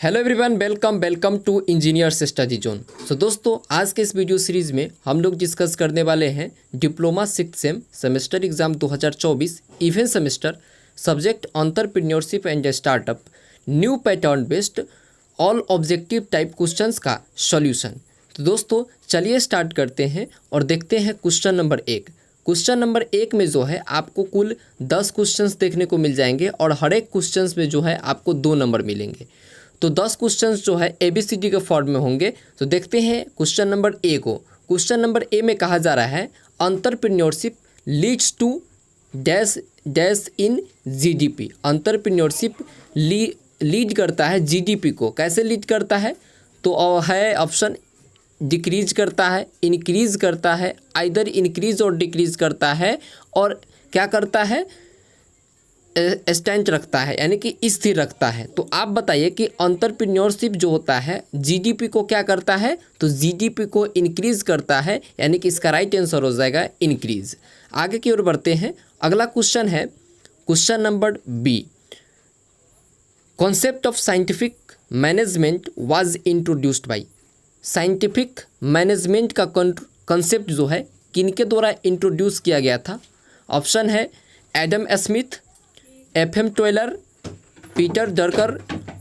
Hello everyone, welcome to engineers study zone. So दोस्तों, आज के इस वीडियो सीरीज़ में हम लोग डिस्कस करने वाले हैं diploma 6th same semester exam 2024 event semester subject entrepreneurship and startup new pattern based all objective type questions का सॉल्यूशन। तो दोस्तों चलिए स्टार्ट करते हैं और देखते हैं क्वेश्चन नंबर 1। क्वेश्चन नंबर 1 में जो है आपको कुल 10 क्वेश्चंस देखने को मिल जाएंगे और हर एक क्वेश्चंस में जो है आपको 2 नंबर मिलेंगे। तो 10 क्वेश्चंस जो है ABCD के फॉर्म में होंगे। तो देखते हैं क्वेश्चन नंबर ए को। क्वेश्चन नंबर ए में कहा जा रहा है entrepreneurship leads to dash dash in GDP। Entrepreneurship lead करता है GDP को। कैसे लीड करता है? तो है ऑप्शन डिक्रीज करता है, इंक्रीज करता है, आइदर इंक्रीज और डिक्रीज करता है, और क्या करता है? स्टैंड रखता है, यानी कि स्थिर रखता है। तो आप बताइए कि एंटरप्रेन्योरशिप जो होता है GDP को क्या करता है? तो GDP को इंक्रीज करता है, यानी कि इसका राइट आंसर हो जाएगा इंक्रीज। आगे की ओर बढ़ते हैं। अगला क्वेश्चन है question number B. Concept of scientific management was introduced by. Scientific management का कॉन्सेप्ट जो है किनके द्वारा इंट्रोड्यूस किया गया था? ऑप्शन है एडम स्मिथ, FM टोयलर, पीटर डरकर,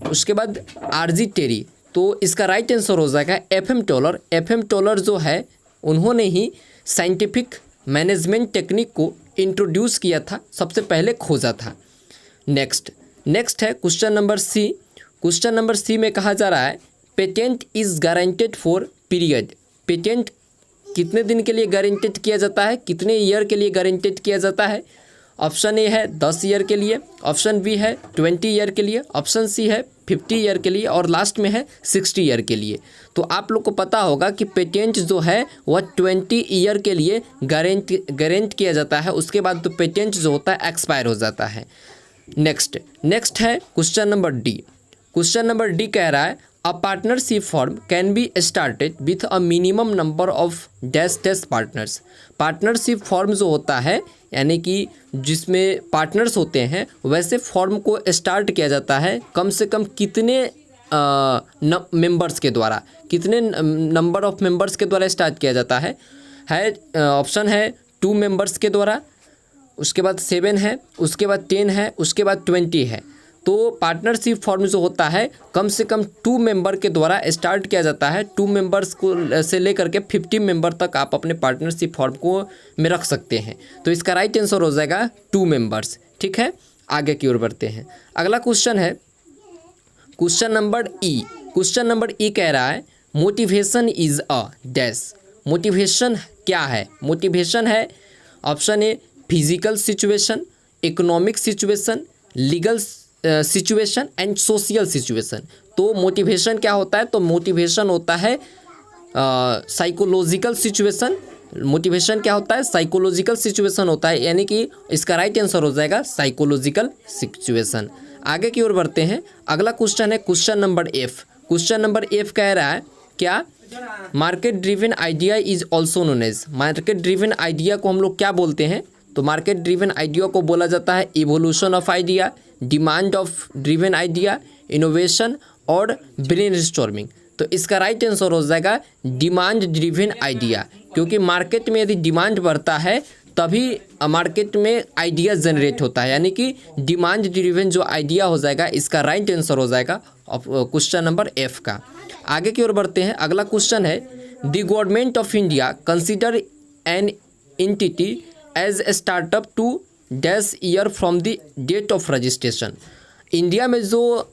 उसके बाद RG टेरी। तो इसका राइट आंसर हो जाएगा FM टोलर। FM टोलर जो है उन्होंने ही साइंटिफिक मैनेजमेंट टेक्निक को इंट्रोड्यूस किया था, सबसे पहले खोजा था। नेक्स्ट है question number C. Question number C में कहा जा रहा है patent is guaranteed for period. Patent कितने दिन के लिए गारंटेड किया जाता है, कितने ईयर के लिए गारंटेड किया जाता है? ऑप्शन ए है 10 ईयर के लिए, ऑप्शन बी है 20 ईयर के लिए, ऑप्शन सी है 50 ईयर के लिए, और लास्ट में है 60 ईयर के लिए। तो आप लोग को पता होगा कि पेटेंट जो है वह 20 ईयर के लिए गारंट किया जाता है। उसके बाद तो पेटेंट जो होता है एक्सपायर हो जाता है। नेक्स्ट है question number D. Question number D कह रहा है a partnership form can be started with a minimum number of dash dash partners. Partnership form जो होता है, यानी कि जिसमें पार्टनर्स होते हैं, वैसे फॉर्म को स्टार्ट किया जाता है कम से कम कितने मेंबर्स के द्वारा, कितने नंबर ऑफ मेंबर्स के द्वारा स्टार्ट किया जाता है? ऑप्शन है 2 मेंबर्स के द्वारा, उसके बाद 7 है, उसके बाद 10 है, उसके बाद 20 है। तो पार्टनरशिप फॉर्म जो होता है कम से कम 2 मेंबर के द्वारा स्टार्ट किया जाता है। 2 मेंबर्स को से लेकर के 50 मेंबर तक आप अपने पार्टनरशिप फॉर्म को में रख सकते हैं। तो इसका राइट आंसर हो जाएगा 2 मेंबर्स। ठीक है, आगे की ओर बढ़ते हैं। अगला क्वेश्चन है क्वेश्चन नंबर ई। क्वेश्चन नंबर ई कह रहा है motivation is a dash. Motivation क्या है? मोटिवेशन है option a physical situation, economic situation, legal situation and social situation. तो मोटिवेशन क्या होता है? तो मोटिवेशन होता है साइकोलॉजिकल सिचुएशन। मोटिवेशन क्या होता है? साइकोलॉजिकल सिचुएशन होता है, यानी कि इसका राइट आंसर हो जाएगा साइकोलॉजिकल सिचुएशन। आगे की ओर बढ़ते हैं। अगला क्वेश्चन है question number F. Question number F कह रहा है क्या? Market driven idea is also known as. Market driven idea को हम लोग क्या बोलते हैं? तो मार्केट ड्रिवन आइडिया को बोला जाता है evolution of idea, demand of driven idea, innovation और ब्रेनस्टॉर्मिंग। तो इसका राइट आंसर हो जाएगा डिमांड ड्रिवन आइडिया, क्योंकि मार्केट में यदि डिमांड बढ़ता है तभी मार्केट में आइडिया जनरेट होता है, यानी कि डिमांड ड्रिवन जो आइडिया हो जाएगा, इसका राइट आंसर हो जाएगा क्वेश्चन नंबर एफ का। आगे की ओर बढ़ते हैं। अगला क्वेश्चन है the government of India consider an entity as a startup to dash year from the date of registration. India में जो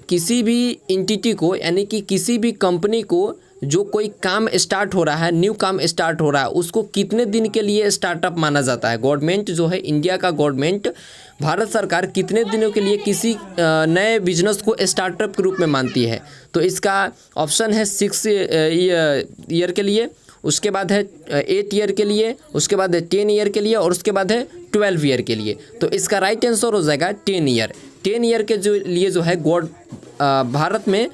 किसी भी एंटिटी को, यानी कि किसी भी कंपनी को जो कोई काम स्टार्ट हो रहा है, न्यू काम स्टार्ट हो रहा है, उसको कितने दिन के लिए स्टार्टअप माना जाता है? गवर्नमेंट जो है, इंडिया का गवर्नमेंट, भारत सरकार कितने दिनों के लिए किसी नए बिजनेस को स्टार्टअप के रूप में मानती है? तो इसका ऑप्शन है 6 ईयर के लिए, उसके बाद है 8 ईयर के लिए, उसके बाद है 10 ईयर के लिए, और उसके बाद है 12 ईयर के लिए। तो इसका राइट आंसर हो जाएगा 10 ईयर। 10 ईयर के लिए जो है भारत में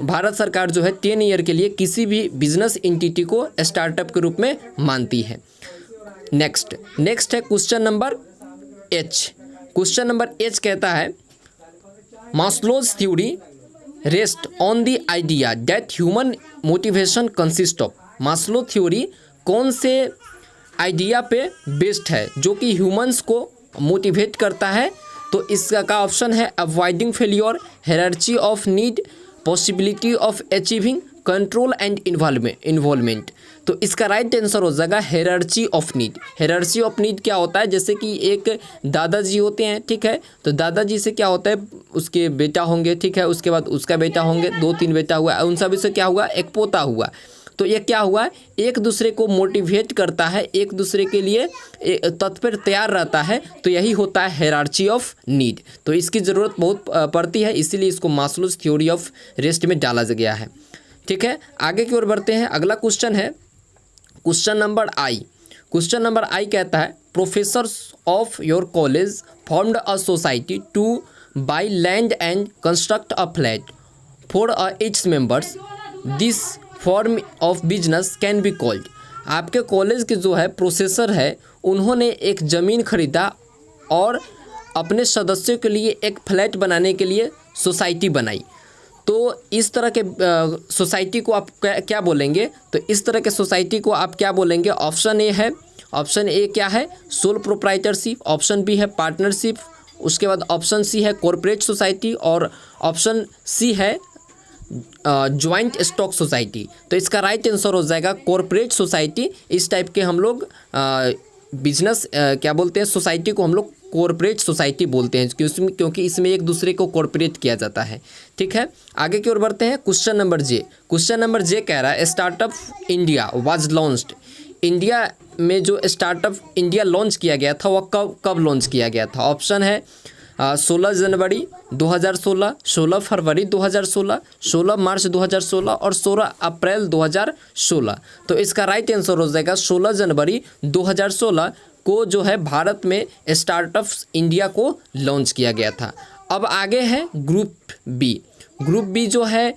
भारत सरकार जो है 10 ईयर के लिए किसी भी बिजनेस एंटिटी को स्टार्टअप के रूप में मानती है। नेक्स्ट है question number H. Question number H कहता है Maslow's theory rest on the idea that human motivation consist of. Maslow theory कौन से आइडिया पे बेस्ड है जो कि ह्यूमंस को मोटिवेट करता है? तो इसका का ऑप्शन है avoiding failure, hierarchy of need, possibility of achieving, control and involvement. तो इसका राइट आंसर हो जाएगा hierarchy of need. Hierarchy of need क्या होता है? जैसे कि एक दादाजी होते हैं, ठीक है, तो दादाजी से क्या होता है, उसके बेटा होंगे, ठीक है, उसके बाद उसका बेटा होंगे, 2-3 बेटा हुआ, उन सभी से क्या हुआ, एक पोता हुआ। तो ये क्या हुआ, एक दूसरे को मोटिवेट करता है, एक दूसरे के लिए तत्पर तैयार रहता है, तो यही होता है हायरार्की ऑफ नीड। तो इसकी ज़रूरत बहुत पड़ती है, इसीलिए इसको मास्लोज थ्योरी ऑफ रेस्ट में डाला गया है। ठीक है, आगे की ओर बढ़ते हैं। अगला क्वेश्चन है question number I. Question number I कहता है professors of your college formed a society to buy land and construct a flat for its members, this form of business can be called. आपके college के जो है professor है, उन्होंने एक ज़मीन खरीदा और अपने सदस्यों के लिए एक फ्लैट बनाने के लिए सोसाइटी बनाई। तो इस तरह के सोसाइटी को आप क्या बोलेंगे? तो इस तरह के सोसाइटी को आप क्या बोलेंगे? ऑप्शन ए है, ऑप्शन ए क्या है, सोल प्रोप्राइटरशिप, ऑप्शन बी है पार्टनरशिप, उसके बाद ऑप्शन सी है कॉरपोरेट सोसाइटी और ऑप्शन सी है ज्वाइंट स्टॉक सोसाइटी। तो इसका राइट आंसर हो जाएगा कॉरपोरेट सोसाइटी। इस टाइप के हम लोग बिजनेस क्या बोलते हैं, सोसाइटी को हम लोग कॉरपोरेट सोसाइटी बोलते हैं, क्योंकि इसमें एक दूसरे को कॉरपोरेट किया जाता है। ठीक है, आगे की ओर बढ़ते हैं। क्वेश्चन नंबर जे। क्वेश्चन नंबर जे कह रहा है startup India was launched. India में जो स्टार्टअप इंडिया लॉन्च किया गया था वह कब लॉन्च किया गया था? ऑप्शन है 16 जनवरी 2016, 16 फरवरी 2016, 16 मार्च 2016 और 16 अप्रैल 2016। तो इसका राइट आंसर हो जाएगा 16 जनवरी 2016 को जो है भारत में स्टार्टअप्स इंडिया को लॉन्च किया गया था। अब आगे है ग्रुप बी। ग्रुप बी जो है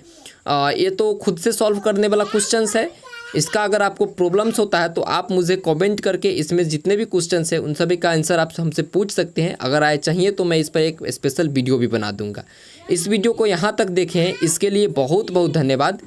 ये तो खुद से सॉल्व करने वाला क्वेश्चंस है। इसका अगर आपको प्रॉब्लम्स होता है तो आप मुझे कमेंट करके इसमें जितने भी क्वेश्चंस हैं उन सभी का आंसर आप हमसे पूछ सकते हैं। अगर आए चाहिए तो मैं इस पर एक स्पेशल वीडियो भी बना दूंगा। इस वीडियो को यहाँ तक देखें, इसके लिए बहुत बहुत धन्यवाद।